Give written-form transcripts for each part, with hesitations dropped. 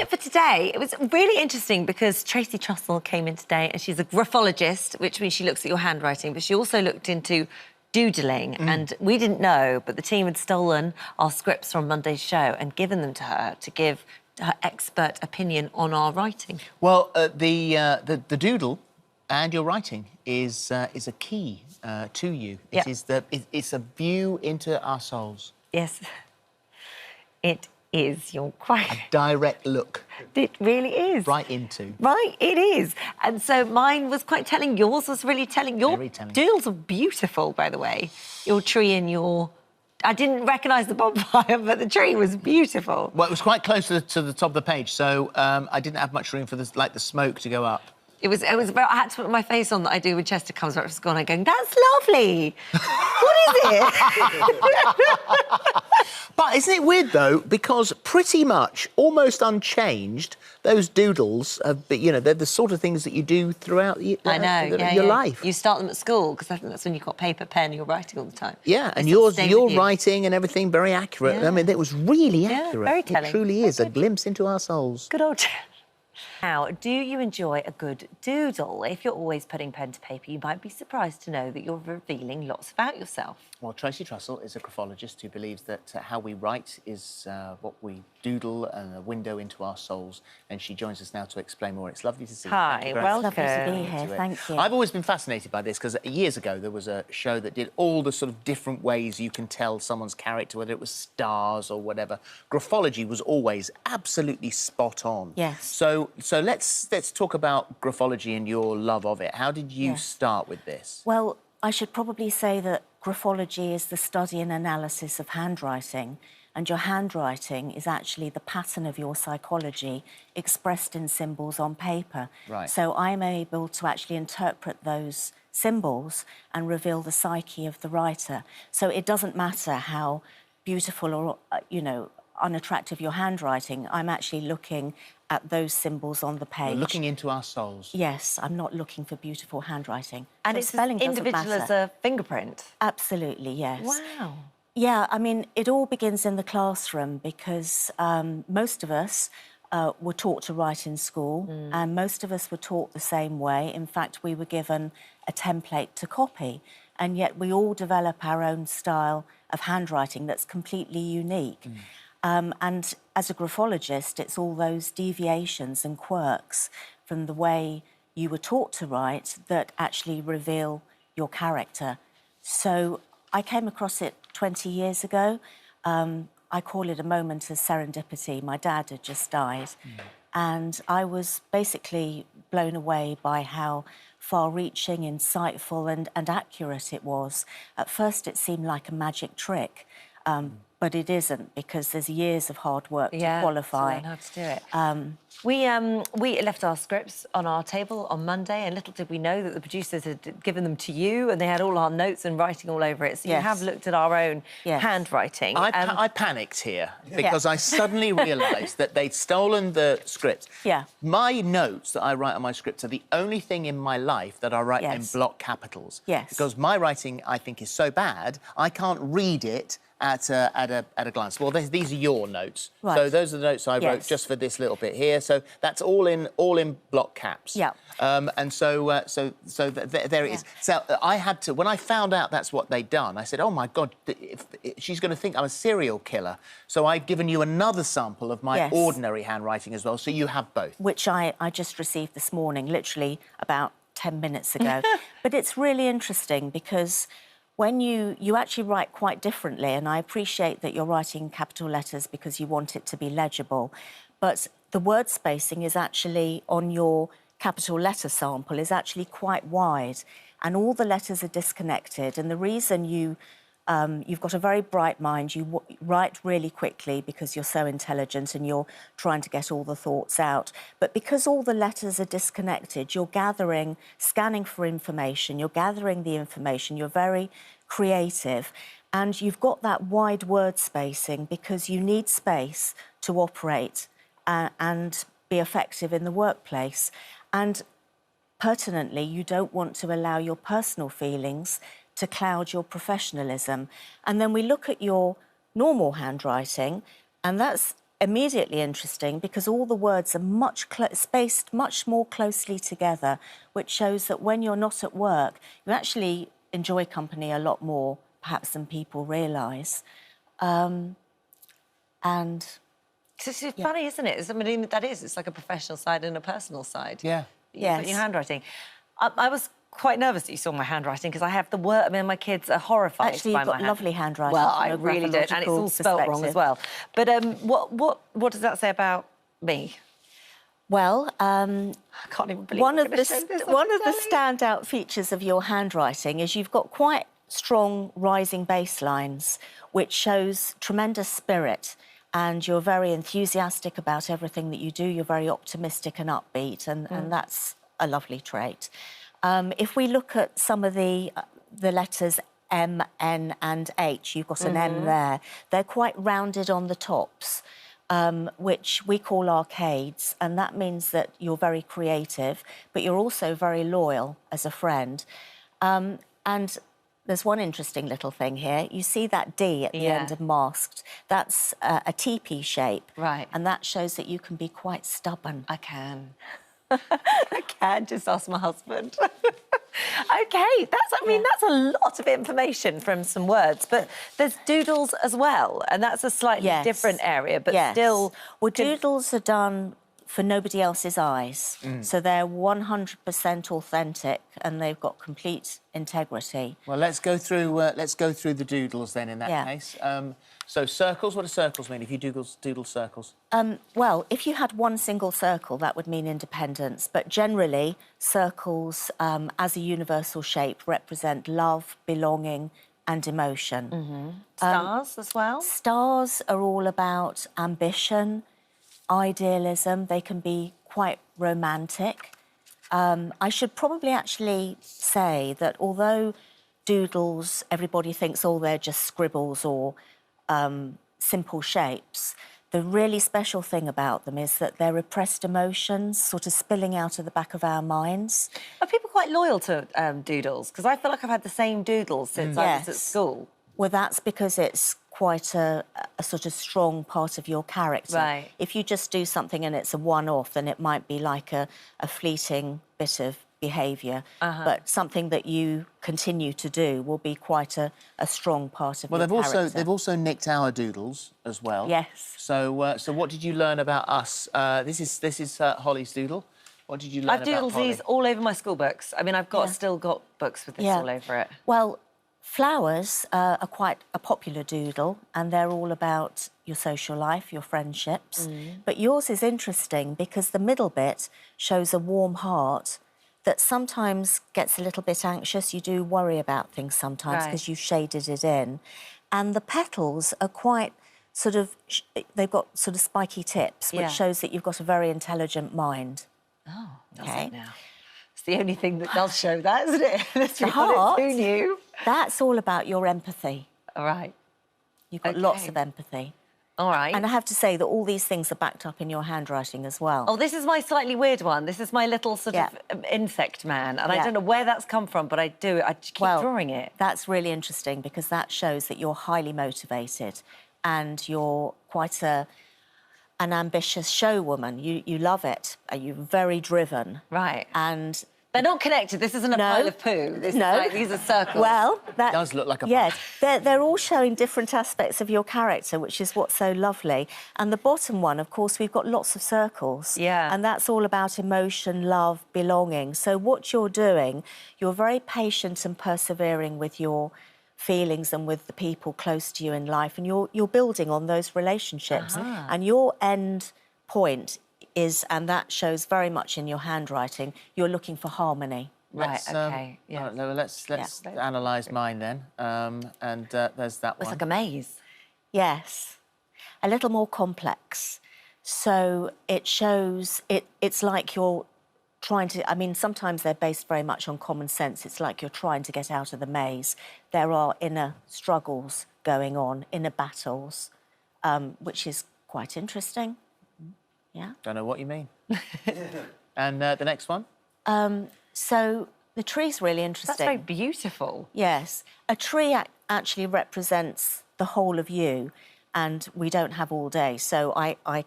it for today. It was really interesting because Tracey Trussell came in today and she's a graphologist, which means she looks at your handwriting, but she also looked into doodling, and we didn't know, but the team had stolen our scripts from Monday's show and given them to her to give her expert opinion on our writing. Well, the doodle and your writing is a key to you. Yep. It's a view into our souls. Yes, it is. You're quite... A direct look. It really is. Right into. Right, it is. And so mine was quite telling. Yours was really telling. Your Very telling. doodles are beautiful, by the way. Your tree and your... I didn't recognise the bonfire, but the tree was beautiful. Well, it was quite close to the top of the page, so I didn't have much room for the smoke to go up. It was about, I had to put my face on that I do when Chester comes back from school and I'm going, that's lovely. What is it? But isn't it weird, though, because pretty much, almost unchanged, those doodles, they're the sort of things that you do throughout your life. You start them at school, because I think that's when you've got paper, pen, you're writing all the time. Yeah, and your writing and everything, very accurate. Yeah. I mean, it was really accurate. Very telling. It truly is, a glimpse into our souls. Good old... Now, do you enjoy a good doodle? If you're always putting pen to paper, you might be surprised to know that you're revealing lots about yourself. Well, Tracey Trussell is a graphologist who believes that how we write is what we doodle and a window into our souls, and she joins us now to explain more. It's lovely to see you. Hi, welcome. Lovely to be here, thank you. I've always been fascinated by this because years ago there was a show that did all the sort of different ways you can tell someone's character, whether it was stars or whatever. Graphology was always absolutely spot on. Yes. So let's talk about graphology and your love of it. How did you start with this? Well, I should probably say that graphology is the study and analysis of handwriting, and your handwriting is actually the pattern of your psychology expressed in symbols on paper. Right. So I'm able to actually interpret those symbols and reveal the psyche of the writer. So it doesn't matter how beautiful or, unattractive your handwriting, I'm actually looking at those symbols on the page. We're looking into our souls. Yes, I'm not looking for beautiful handwriting. And So it's spelling as doesn't individual as matter. a fingerprint? Absolutely, yes. Wow. Yeah, I mean, it all begins in the classroom because most of us were taught to write in school and most of us were taught the same way. In fact, we were given a template to copy, and yet we all develop our own style of handwriting that's completely unique. And as a graphologist, it's all those deviations and quirks from the way you were taught to write that actually reveal your character. So I came across it 20 years ago. I call it a moment of serendipity. My dad had just died, and I was basically blown away by how far-reaching, insightful and accurate it was. At first, it seemed like a magic trick. But it isn't, because there's years of hard work to qualify. To learn how to do it. We left our scripts on our table on Monday, and little did we know that the producers had given them to you, and they had all our notes and writing all over it. So you have looked at our own handwriting. I panicked here because I suddenly realised that they'd stolen the scripts. Yeah. My notes that I write on my scripts are the only thing in my life that I write in block capitals. Yes. Because my writing, I think, is so bad, I can't read it at a glance. Well, these are your notes. Right. So those are the notes I wrote just for this little bit here. So that's all in block caps. Yeah. And so there it is. So I had to, when I found out that's what they'd done, I said, oh my God, she's going to think I'm a serial killer. So I've given you another sample of my ordinary handwriting as well. So you have both. Which I just received this morning, literally about 10 minutes ago. But it's really interesting because when you actually write quite differently, and I appreciate that you're writing capital letters because you want it to be legible, but the word spacing is actually on your capital letter sample is actually quite wide, and all the letters are disconnected. And the reason you've got a very bright mind, you write really quickly because you're so intelligent and you're trying to get all the thoughts out. But because all the letters are disconnected, you're scanning for information, you're gathering the information, you're very creative, and you've got that wide word spacing because you need space to operate and be effective in the workplace. And pertinently, you don't want to allow your personal feelings to cloud your professionalism. And then we look at your normal handwriting, and that's immediately interesting because all the words are spaced much more closely together, which shows that when you're not at work, you actually enjoy company a lot more, perhaps, than people realise. And... It's funny, isn't it? I mean, it's like a professional side and a personal side. Yeah. Yes. Your handwriting. I was quite nervous that you saw my handwriting because I have the word. I mean, my kids are horrified Actually, by you've my got lovely handwriting. Well, I really do, and it's all spelt wrong as well. But what does that say about me? Well, I can't even believe one of the standout features of your handwriting is you've got quite strong rising bass lines, which shows tremendous spirit. And you're very enthusiastic about everything that you do. You're very optimistic and upbeat, and that's a lovely trait. If we look at some of the letters M, N and H, you've got an M there. They're quite rounded on the tops, which we call arcades, and that means that you're very creative, but you're also very loyal as a friend. And there's one interesting little thing here. You see that D at the end of masked? That's a teepee shape. Right. And that shows that you can be quite stubborn. I can. I can. Just ask my husband. OK, that's a lot of information from some words, but there's doodles as well, and that's a slightly different area, but still... Well, doodles are done for nobody else's eyes. So they're 100% authentic and they've got complete integrity. Well, let's go through the doodles then in that case. So circles, what do circles mean if you doodle circles? Well, if you had one single circle, that would mean independence, but generally circles as a universal shape represent love, belonging and emotion. Stars as well? Stars are all about ambition, idealism. They can be quite romantic. I should probably actually say that although doodles, everybody thinks, oh, they're just scribbles or simple shapes, the really special thing about them is that they're repressed emotions sort of spilling out of the back of our minds. Are people quite loyal to doodles? Because I feel like I've had the same doodles since I was at school. Well, that's because it's quite a sort of strong part of your character. Right. If you just do something and it's a one-off, then it might be like a fleeting bit of behaviour. But something that you continue to do will be quite a strong part of your character. They've also nicked our doodles as well. Yes. So what did you learn about us? This is Holly's doodle. What did you learn about Holly? I've doodled these all over my school books. I mean, I've still got books with this all over it. Well, flowers are quite a popular doodle, and they're all about your social life, your friendships. But yours is interesting because the middle bit shows a warm heart that sometimes gets a little bit anxious. You do worry about things sometimes because you've shaded it in. And the petals are quite sort of... they've got sort of spiky tips, which shows that you've got a very intelligent mind. Oh, does it now? It's the only thing that does show that, isn't it? Let's be honest, heart, who knew? That's all about your empathy. All right. You've got lots of empathy. All right. And I have to say that all these things are backed up in your handwriting as well. Oh, this is my slightly weird one. This is my little sort of insect man, and I don't know where that's come from, but I keep drawing it. That's really interesting because that shows that you're highly motivated and you're quite an ambitious showwoman. You love it. You're very driven. Right. And... they're not connected. This isn't a pile of poo. These are circles. Well, that does look like a pile. Yes, they're all showing different aspects of your character, which is what's so lovely. And the bottom one, of course, we've got lots of circles. Yeah. And that's all about emotion, love, belonging. So what you're doing, you're very patient and persevering with your feelings and with the people close to you in life, and you're building on those relationships. And your end point is, and that shows very much in your handwriting, you're looking for harmony. Right, OK, yeah. Let's analyse mine then. And there's that one. It's like a maze. Yes. A little more complex. So it shows... it's like you're trying to... I mean, sometimes they're based very much on common sense. It's like you're trying to get out of the maze. There are inner struggles going on, inner battles, which is quite interesting. Yeah. Don't know what you mean. And the next one? So the tree's really interesting. That's very beautiful. Yes. A tree actually represents the whole of you, and we don't have all day. So I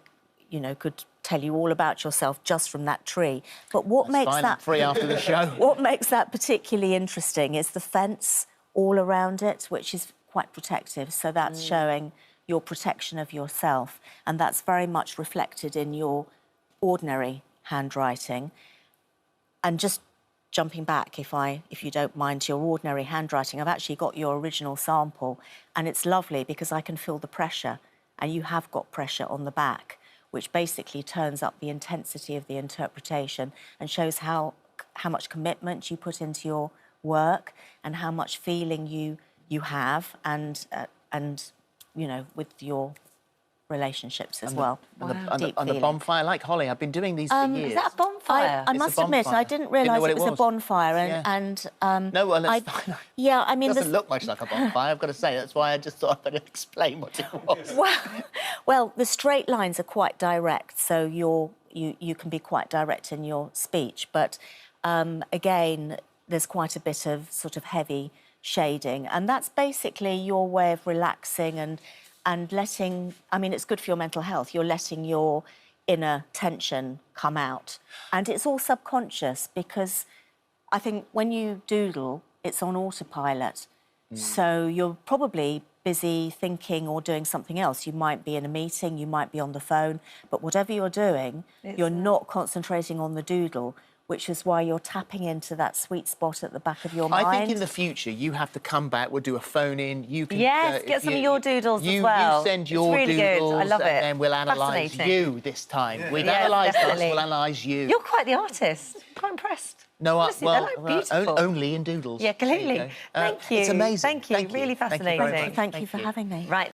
could tell you all about yourself just from that tree. But what makes that free after the show? What makes that particularly interesting is the fence all around it, which is quite protective. So that's showing your protection of yourself, and that's very much reflected in your ordinary handwriting. And just jumping back, if you don't mind, to your ordinary handwriting, I've actually got your original sample, and it's lovely because I can feel the pressure, and you have got pressure on the back, which basically turns up the intensity of the interpretation and shows how much commitment you put into your work and how much feeling you have, and with your relationships as well. And the bonfire, like Holly, I've been doing these for years. Is that a bonfire? I must admit, I didn't realise it was a bonfire. No, well, it's fine. Yeah, I mean... It doesn't look much like a bonfire, I've got to say. That's why I just thought I'd better explain what it was. Well, the straight lines are quite direct, so you can be quite direct in your speech. But, again, there's quite a bit of sort of heavy shading. And that's basically your way of relaxing and letting... I mean, it's good for your mental health. You're letting your inner tension come out. And it's all subconscious because I think when you doodle, it's on autopilot. So you're probably busy thinking or doing something else. You might be in a meeting, you might be on the phone, but whatever you're doing, you're not concentrating on the doodle, which is why you're tapping into that sweet spot at the back of your mind. I think in the future you have to come back. We'll do a phone-in. You can get some of your doodles as well. You send your really doodles, good. I love it. And then we'll analyse you this time. We've analysed us. We'll analyse you. You're quite the artist. I'm quite impressed. No, honestly, well, they're beautiful. Only in doodles. Yeah, clearly. Thank you. It's amazing. Thank you. Really fascinating. Thank you for having me. Right.